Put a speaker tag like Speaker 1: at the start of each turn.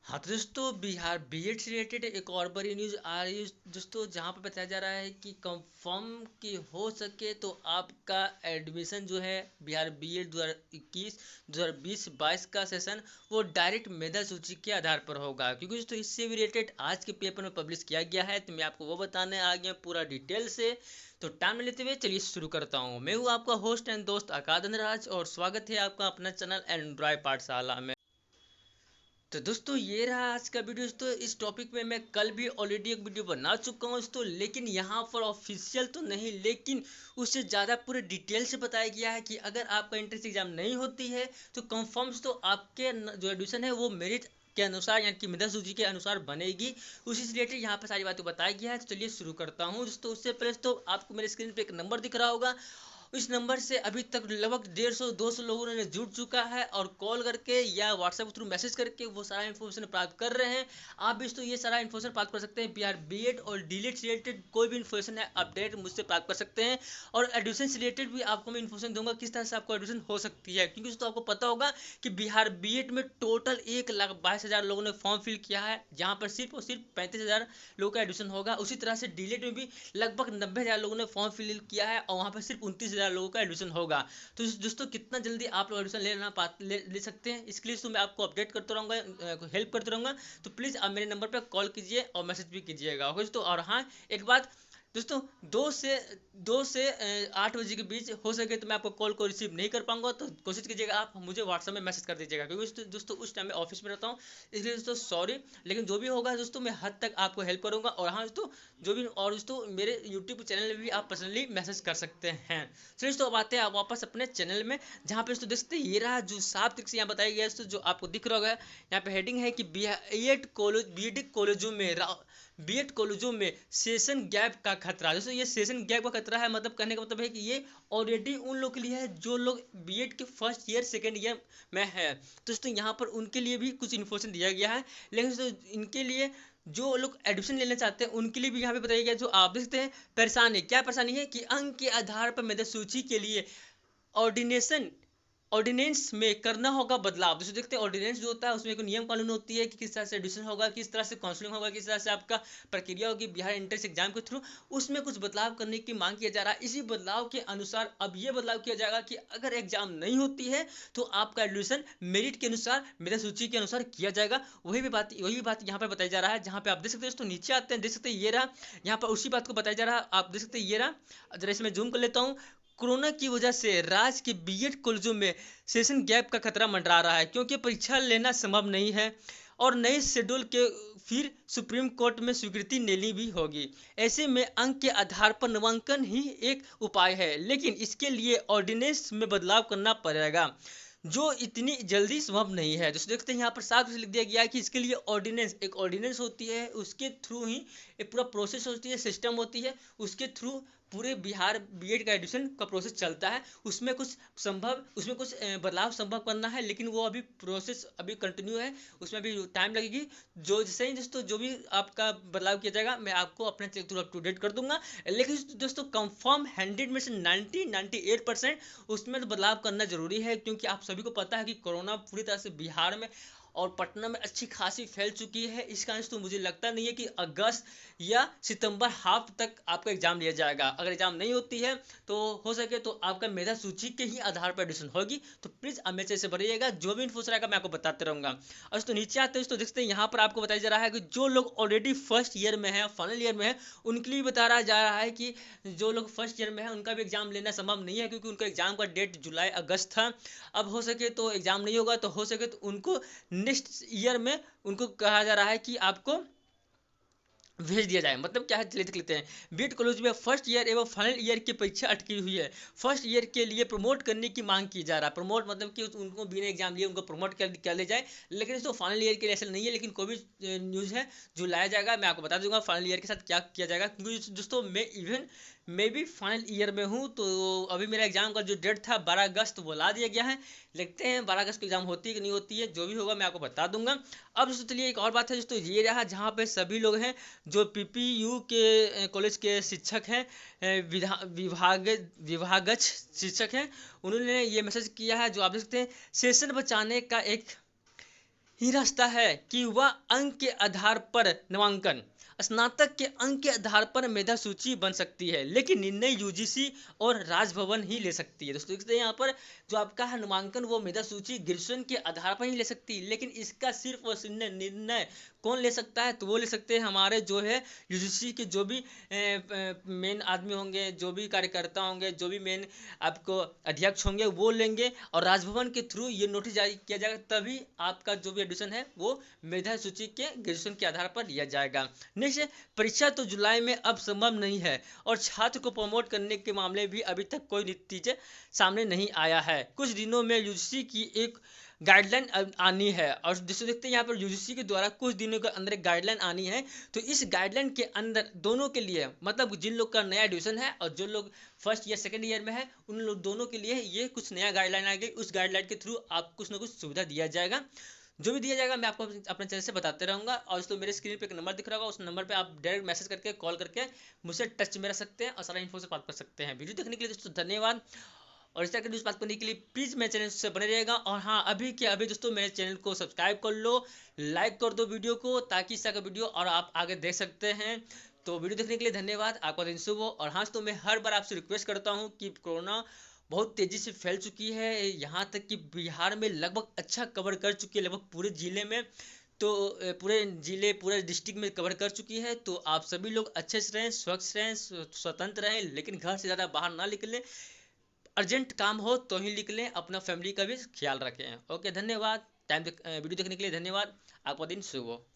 Speaker 1: हाँ तो दोस्तों, बिहार बीएड से रिलेटेड एक और बड़ी न्यूज़ आ रही है दोस्तों, जहाँ पर बताया जा रहा है कि कंफर्म कि हो सके तो आपका एडमिशन जो है बिहार बीएड 2021 2020-22 का सेशन वो डायरेक्ट मेधा सूची के आधार पर होगा। क्योंकि दोस्तों इससे भी रिलेटेड आज के पेपर में पब्लिश किया गया है, तो मैं आपको वो बताने आ गया पूरा डिटेल से। तो टाइम लेते हुए चलिए शुरू करता हूँ। मैं हूँ आपका होस्ट एंड दोस्त आकाश धनराज और स्वागत है आपका अपना चैनल एंड्रॉय पाठशाला में। तो दोस्तों ये रहा आज का वीडियो। दोस्तों इस टॉपिक पे मैं कल भी ऑलरेडी एक वीडियो बना चुका हूँ दोस्तों, लेकिन यहाँ पर ऑफिशियल तो नहीं, लेकिन उससे ज़्यादा पूरे डिटेल से बताया गया है कि अगर आपका एंट्रेंस एग्जाम नहीं होती है तो कंफर्म तो आपके जो एडमिशन है वो मेरिट के अनुसार यानी कि मेधा सूची के अनुसार बनेगी। उसी से रिलेटेड यहाँ पर सारी बातें बताया गया है। तो चलिए शुरू करता हूँ दोस्तों। उससे पहले तो आपको मेरे स्क्रीन पे एक नंबर दिख रहा होगा। इस नंबर से अभी तक लगभग 150-200 लोगों ने जुड़ चुका है और कॉल करके या व्हाट्सएप थ्रू मैसेज करके वो सारा इन्फॉर्मेशन प्राप्त कर रहे हैं। आप भी तो ये सारा इन्फॉर्मेशन प्राप्त कर सकते हैं। बिहार बीएड और डीलेट से रिलेटेड कोई भी इन्फॉर्मेशन है अपडेट मुझसे प्राप्त कर सकते हैं। और एडमिशन से रिलेटेड भी आपको मैं इन्फॉर्मेशन दूंगा किस तरह से आपको एडमिशन हो सकती है। क्योंकि तो आपको पता होगा कि बिहार बीएड में टोटल 1,22,000 लोगों ने फॉर्म फिल किया है, जहाँ पर सिर्फ और सिर्फ 35,000 लोगों का एडमिशन होगा। उसी तरह से डीलेट में भी लगभग 90,000 लोगों ने फॉर्म फिल किया है और वहाँ पर सिर्फ 29,000 लोगों का एडमिशन होगा। तो दोस्तों कितना जल्दी आप लोग एडमिशन ले सकते हैं, इसके लिए तो मैं आपको अपडेट करता रहूँगा, हेल्प करता रहूँगा। तो प्लीज़ आप मेरे नंबर पर कॉल कीजिए और मैसेज भी कीजिएगा दोस्तों। और हाँ, एक बात दोस्तों, दो से 8 बजे के बीच हो सके तो मैं आपको कॉल को रिसीव नहीं कर पाऊंगा, तो कोशिश कीजिएगा आप मुझे व्हाट्सएप में मैसेज कर दीजिएगा, क्योंकि दोस्तों उस टाइम में ऑफिस में रहता हूँ। इसलिए दोस्तों सॉरी, लेकिन जो भी होगा दोस्तों मैं हद तक आपको हेल्प करूंगा। और हाँ दोस्तों, जो भी और दोस्तों मेरे यूट्यूब चैनल में भी आप पर्सनली मैसेज कर सकते हैं। चलिए दोस्तों अब आते हैं आप वापस अपने चैनल में, जहाँ पे दोस्तों देखते ये रहा जो साफ तरीके से यहाँ बताया गया है दोस्तों, जो आपको दिख रहा होगा यहाँ पे हेडिंग है कि बीएड कॉलेजों में सेशन गैप का खतरा। दोस्तों ये सेशन गैप का खतरा है, मतलब कहने का मतलब है कि ये ऑलरेडी उन लोग के लिए है जो लोग बीएड के फर्स्ट ईयर सेकेंड ईयर में है। तो दोस्तों यहाँ पर उनके लिए भी कुछ इन्फॉर्मेशन दिया गया है, लेकिन दोस्तों इनके लिए जो लोग एडमिशन लेना चाहते हैं उनके लिए भी यहाँ पे बताया गया। जो आप देखते हैं परेशानी, क्या परेशानी है कि अंक के आधार पर मेधा सूची के लिए ऑर्डिनेशन ऑर्डिनेंस में करना होगा बदलाव। दोस्तों देखते हैं ऑर्डिनेंस जो होता है उसमें एक नियम कानून होती है कि किस तरह से एडमिशन होगा, किस तरह से काउंसलिंग होगा, किस तरह से आपका प्रक्रिया होगी बिहार एंट्रेंस एग्जाम के थ्रू। उसमें कुछ बदलाव करने की मांग किया जा रहा है। इसी बदलाव के अनुसार अब ये बदलाव किया जाएगा कि अगर एग्जाम नहीं होती है तो आपका एडमिशन मेरिट के अनुसार मेधा सूची के अनुसार किया जाएगा। वही बात यहाँ पर बताया जा रहा है, जहाँ पे आप देख सकते हैं दोस्तों नीचे आते हैं, देख सकते हैं ये रहा, यहाँ पर उसी बात को बताया जा रहा है। आप देख सकते हैं ये रहा, जरा इसमें जूम कर लेता हूँ। कोरोना की वजह से राज्य के बीएड कॉलेजों में सेशन गैप का खतरा मंडरा रहा है, क्योंकि परीक्षा लेना संभव नहीं है और नए शेड्यूल के फिर सुप्रीम कोर्ट में स्वीकृति लेनी भी होगी। ऐसे में अंक के आधार पर नामांकन ही एक उपाय है, लेकिन इसके लिए ऑर्डिनेंस में बदलाव करना पड़ेगा जो इतनी जल्दी संभव नहीं है। दोस्तों देखते हैं यहाँ पर साफ लिख दिया गया है कि इसके लिए एक ऑर्डिनेंस होती है, उसके थ्रू ही एक पूरा प्रोसेस होती है, सिस्टम होती है, उसके थ्रू पूरे बिहार बीएड का एडमिशन का प्रोसेस चलता है। उसमें कुछ बदलाव संभव करना है, लेकिन वो अभी प्रोसेस अभी कंटिन्यू है, उसमें अभी टाइम लगेगी। जो जैसे ही दोस्तों जो भी आपका बदलाव किया जाएगा मैं आपको अपने थ्रू अप टू डेट कर दूंगा। लेकिन दोस्तों कंफर्म 100 में से 98% उसमें तो बदलाव करना जरूरी है, क्योंकि आप सभी को पता है कि कोरोना पूरी तरह से बिहार में और पटना में अच्छी खासी फैल चुकी है। इस कारण से तो मुझे लगता नहीं है कि अगस्त या सितंबर हाफ तक आपका एग्जाम लिया जाएगा। अगर एग्जाम नहीं होती है तो हो सके तो आपका मेधा सूची के ही आधार पर एडमिशन होगी। तो प्लीज़ आप मेरे से बढ़िएगा, जो भी इन्फॉर्मेशन रहेगा मैं आपको बताते रहूँगा। और तो नीचे आते हैं तो देखते हैं यहाँ पर आपको बताया जा रहा है कि जो लोग ऑलरेडी फर्स्ट ईयर में है, फाइनल ईयर में है, उनके लिए बताया जा रहा है कि जो लोग फर्स्ट ईयर में है उनका भी एग्जाम लेना संभव नहीं है, क्योंकि उनका एग्जाम का डेट जुलाई अगस्त था। अब हो सके तो एग्जाम नहीं होगा, तो हो सके तो उनको नेक्स्ट ईयर में उनको कहा जा रहा है कि आपको भेज दिया जाए। मतलब क्या है चलिए देख लेते हैं। बीएड कॉलेज में फर्स्ट ईयर एवं फाइनल ईयर की परीक्षा अटकी हुई है। फर्स्ट ईयर के लिए प्रमोट करने की मांग की जा रहा है। प्रमोट मतलब कि उनको बिना एग्जाम लिए उनको प्रमोट कर ले जाए। लेकिन इसको फाइनल ईयर के लिए ऐसा नहीं है, लेकिन कोई भी न्यूज़ है जो लाया जाएगा मैं आपको बता दूंगा फाइनल ईयर के साथ क्या किया जाएगा। क्योंकि दोस्तों मैं भी फाइनल ईयर में हूँ, तो अभी मेरा एग्जाम का जो डेट था 12 अगस्त वो ला दिया गया है। देखते हैं 12 अगस्त को एग्जाम होती है कि नहीं होती है, जो भी होगा मैं आपको बता दूंगा। अब दोस्तों चलिए एक और बात है दोस्तों, ये रहा जहाँ पे सभी लोग हैं जो पीपीयू के कॉलेज के शिक्षक हैं, विभागच शिक्षक हैं, उन्होंने ये मैसेज किया है जो आप देख सकते हैं। सेशन बचाने का एक ही रास्ता है कि वह अंक के आधार पर नामांकन, स्नातक के अंक के आधार पर मेधा सूची बन सकती है, लेकिन निर्णय यूजीसी और राजभवन ही ले सकती है। दोस्तों देखते हैं यहाँ पर जो आपका है नामांकन वो मेधा सूची ग्रेजुएशन के आधार पर ही ले सकती है, लेकिन इसका सिर्फ और सिर्फ निर्णय कौन ले सकता है, तो वो ले सकते हैं हमारे जो है यूजीसी के जो भी मेन आदमी होंगे, जो भी कार्यकर्ता होंगे, जो भी मेन आपको अध्यक्ष होंगे वो लेंगे, और राजभवन के थ्रू ये नोटिस जारी किया जाएगा, तभी आपका जो भी एडमिशन है वो मेधा सूची के ग्रेजुएशन के आधार पर लिया जाएगा। नेक्स्ट, परीक्षा तो जुलाई में अब संभव नहीं है, और छात्र को प्रमोट करने के मामले भी अभी तक कोई नतीजे सामने नहीं आया है। कुछ दिनों में यूजीसी की एक गाइडलाइन आनी है, और जिसको देखते हैं यहाँ पर यूजीसी के द्वारा कुछ दिनों के अंदर एक गाइडलाइन आनी है। तो इस गाइडलाइन के अंदर दोनों के लिए, मतलब जिन लोग का नया एडमिशन है और जो लोग फर्स्ट ईयर सेकंड ईयर में है, उन लोग दोनों के लिए ये कुछ नया गाइडलाइन आ गई। उस गाइडलाइन के थ्रू आप कुछ ना कुछ सुविधा दिया जाएगा, जो भी दिया जाएगा मैं आपको अपने चैनल से बताते रहूँगा। और दोस्तों मेरे स्क्रीन पे एक नंबर दिख रहा होगा, उस नंबर पे आप डायरेक्ट मैसेज करके कॉल करके मुझसे टच में रह सकते हैं और सारा इन्फो से बात कर सकते हैं। वीडियो देखने के लिए दोस्तों धन्यवाद, और इस तरह की न्यूज़ बात करने के लिए प्लीज़ मेरे चैनल से बने रहेगा। और हाँ, अभी के अभी दोस्तों मेरे चैनल को सब्सक्राइब कर लो, लाइक कर दो वीडियो को, ताकि इस तरह का वीडियो और आप आगे देख सकते हैं। तो वीडियो देखने के लिए धन्यवाद, आपका दिन शुभ हो। और हाँ तो मैं हर बार आपसे रिक्वेस्ट करता हूँ कि कोरोना बहुत तेज़ी से फैल चुकी है, यहाँ तक कि बिहार में लगभग अच्छा कवर कर चुकी है, लगभग पूरे ज़िले में, तो पूरे ज़िले पूरे डिस्ट्रिक्ट में कवर कर चुकी है। तो आप सभी लोग अच्छे से रहें, स्वच्छ रहें, स्वतंत्र रहें, लेकिन घर से ज़्यादा बाहर ना निकलें। अर्जेंट काम हो तो ही निकलें, अपना फैमिली का भी ख्याल रखें। ओके, धन्यवाद। वीडियो देखने के लिए धन्यवाद, आपका दिन शुभ हो।